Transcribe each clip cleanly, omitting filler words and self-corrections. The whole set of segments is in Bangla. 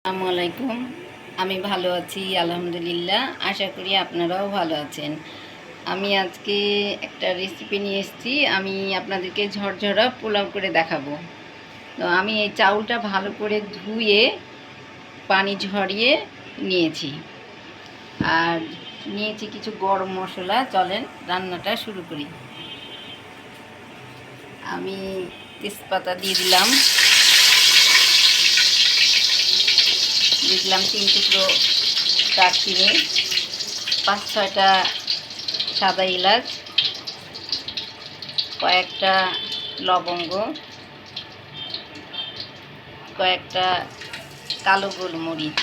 আসসালামু আলাইকুম। আমি ভালো আছি আলহামদুলিল্লাহ। আশা করি আপনারাও ভালো আছেন। আমি আজকে একটা রেসিপি নিয়ে এসেছি। আমি আপনাদেরকে ঝরঝরা পোলাও করে দেখাবো। তো আমি এই চাউলটা ভালো করে ধুয়ে পানি ঝরিয়ে নিয়েছি। আর নিয়েছি কিছু গরম মশলা। চলেন রান্নাটা শুরু করি। আমি তেজপাতা দিয়ে দিলাম 3 টুকরো দারচিনি, 5-6টা সাদা এলাচ, কয়েকটা লবঙ্গ, কয়েকটা কালো গোলমরিচ।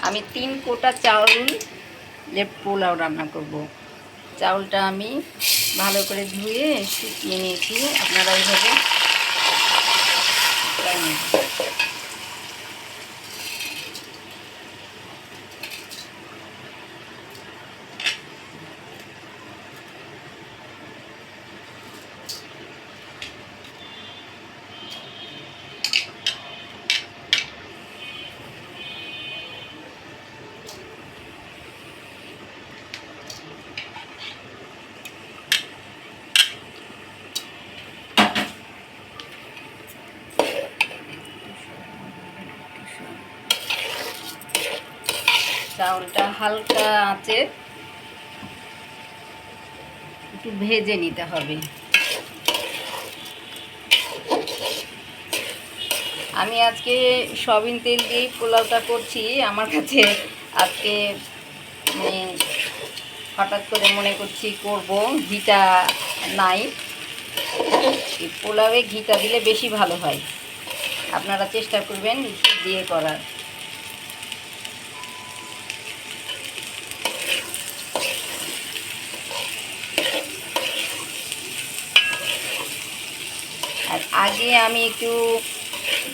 আমি 3 কোটা চাউলের পোলাও রান্না করব। চাউলটা আমি ভালো করে ধুয়ে শুকিয়ে নিয়েছি। আপনারা এইভাবে চাউলটা হালকা আঁচে একটু ভেজে নিতে হবে। আমি আজকে সয়াবিন তেল দিয়েই পোলাওটা করছি। আমার কাছে আজকে হঠাৎ করে মনে করছি করব, ঘিটা নাই। পোলাওয়ে ঘিটা দিলে বেশি ভালো হয়। আপনারা চেষ্টা করবেন ঘি দিয়ে করার। আর আগে আমি একটু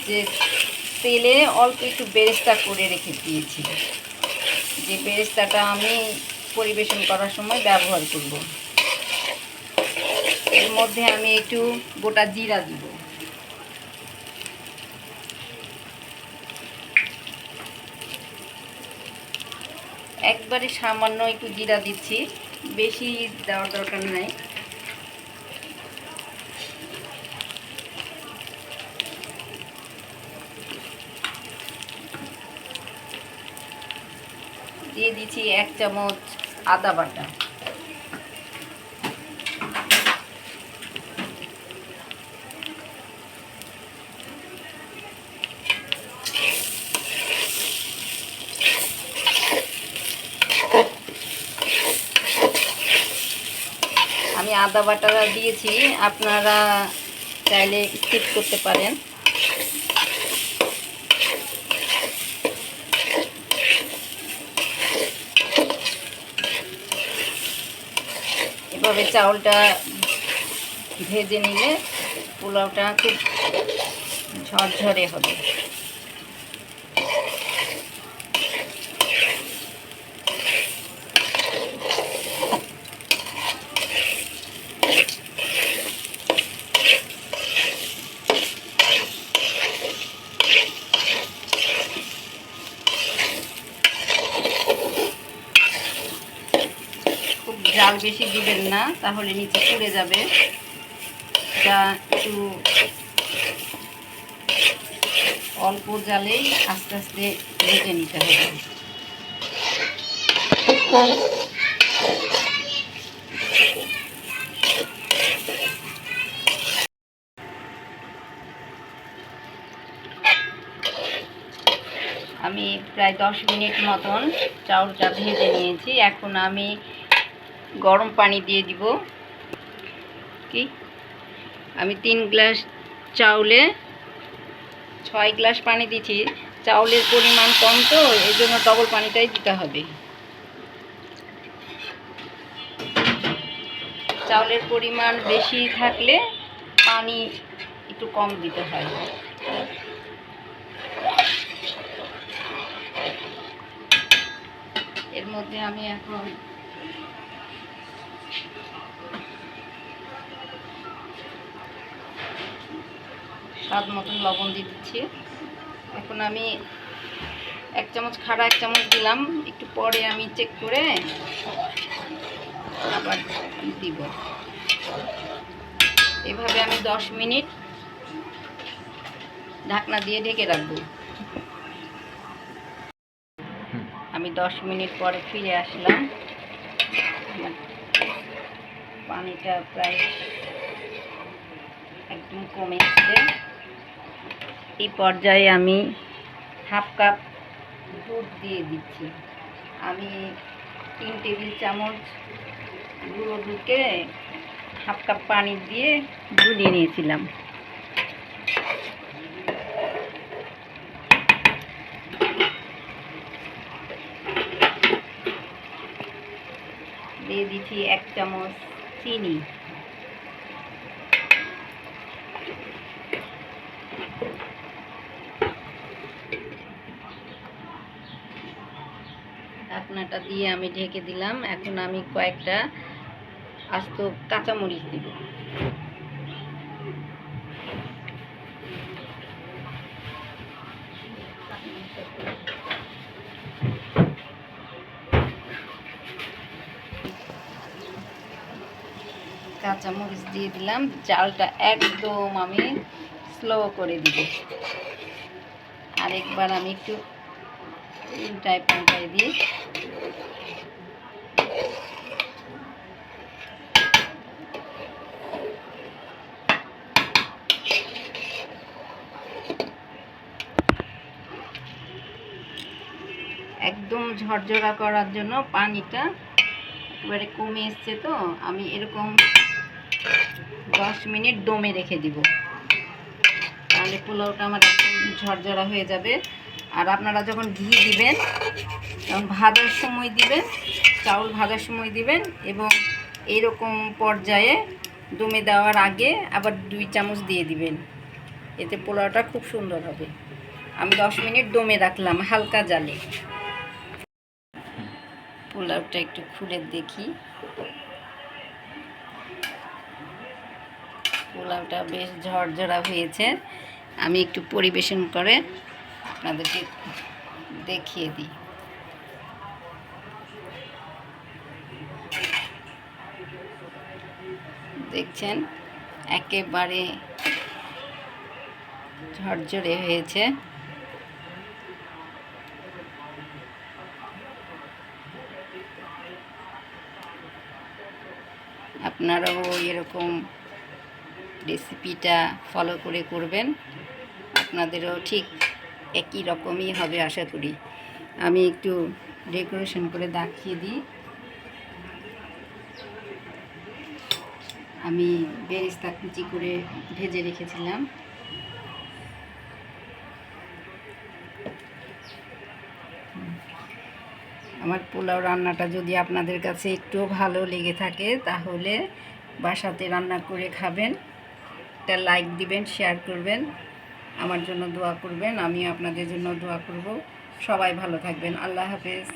যে তেলে অল্প একটু বেরেস্তা করে রেখে দিয়েছি, যে বেরেস্তাটা আমি পরিবেশন করার সময় ব্যবহার করব। এর মধ্যে আমি একটু গোটা জিরা দিব। একবারে সামান্য একটু জিরা দিচ্ছি, বেশি দেওয়ার দরকার নাই। দিয়ে দিচ্ছি 1 চামচ আদা বাটা। আমি আদা বাটা দিয়েছি, আপনারা চাইলে স্কিপ করতে পারেন। এভাবে চাউলটা ভেজে নিলে পোলাওটা খুব ঝরঝরে হবে। খুব জাল বেশি দিবেন না, তাহলে নিচে পুড়ে যাবে। এটা একটু অল্প জালেই আস্তে আস্তে ভেজে নিতে হবে। আমি প্রায় 10 মিনিট মতন চাউলটা ভেজে নিয়েছি। এখন আমি গরম পানি দিয়ে দিব। আমি 3 গ্লাস চাউলে 6 গ্লাস পানি দিচ্ছি। চাউলের পরিমাণ কম, তো এই জন্য ডবল পানিটাই দিতে হবে। চাউলের পরিমাণ বেশি থাকলে পানি একটু কম দিতে হয়। এর মধ্যে আমি এখন স্বাদ মতন লবণ দিয়ে দিচ্ছি। এখন আমি 1 চামচ খাড়া 1 চামচ দিলাম, একটু পরে আমি চেক করে আবার দিব। এভাবে আমি 10 মিনিট ঢাকনা দিয়ে ঢেকে রাখবো। আমি 10 মিনিট পরে ফিরে আসলাম। পানিটা প্রায় একদম কমে এসেছে। এই পর্যায়ে আমি হাফ কাপ দুধ দিয়ে দিচ্ছি। আমি 3 টেবিল চামচ গুঁড়ো দুধকে হাফ কাপ পানি দিয়ে গুলিয়ে নিয়েছিলাম। দিয়ে দিচ্ছি 1 চামচ চিনি। ঢাকনাটা দিয়ে আমি ঢেকে দিলাম। এখন আমি কয়েকটা আস্ত কাঁচামরিচ দিব। কাঁচামরিচ দিয়ে দিলাম। জালটা একদম আমি স্লো করে দিব। আরেকবার আমি একটু উল্টায় পাল্টায় দিই। একদম ঝরঝরা করার জন্য পানিটা একেবারে কমে এসছে, তো আমি এরকম 10 মিনিট দমে রেখে দিব। তাহলে পোলাওটা আমার একদম ঝরঝরা হয়ে যাবে। আর আপনারা যখন ঘি দিবেন তখন ভাজার সময় দিবেন, চাউল ভাজার সময় দিবেন, এবং এরকম পর্যায়ে দমে দেওয়ার আগে আবার 2 চামচ দিয়ে দিবেন। এতে পোলাওটা খুব সুন্দর হবে। আমি 10 মিনিট দমে রাখলাম হালকা জালে। পোলাওটা একটু খুলে দেখি। পোলাওটা বেশ ঝরঝরা হয়েছে। আমি একটু পরিবেশন করে আপনাদেরকে দেখিয়ে দিই। দেখছেন একেবারে ঝরঝরে হয়েছে। আপনারাও এরকম রেসিপিটা ফলো করে করবেন, আপনাদেরও ঠিক একই রকমই হবে আশা করি। আমি একটু ডেকোরেশন করে দেখিয়ে দিই। আমি বেরেস্তা কুচি করে ভেজে রেখেছিলাম। আমার পোলাও রান্নাটা যদি আপনাদের কাছে একটু ভালো লেগে থাকে তাহলে বাসাতে রান্না করে খাবেন। একটা লাইক দিবেন, শেয়ার করবেন, আমার জন্য দোয়া করবেন, আমিও আপনাদের জন্য দোয়া করব। সবাই ভালো থাকবেন। আল্লাহ হাফেজ।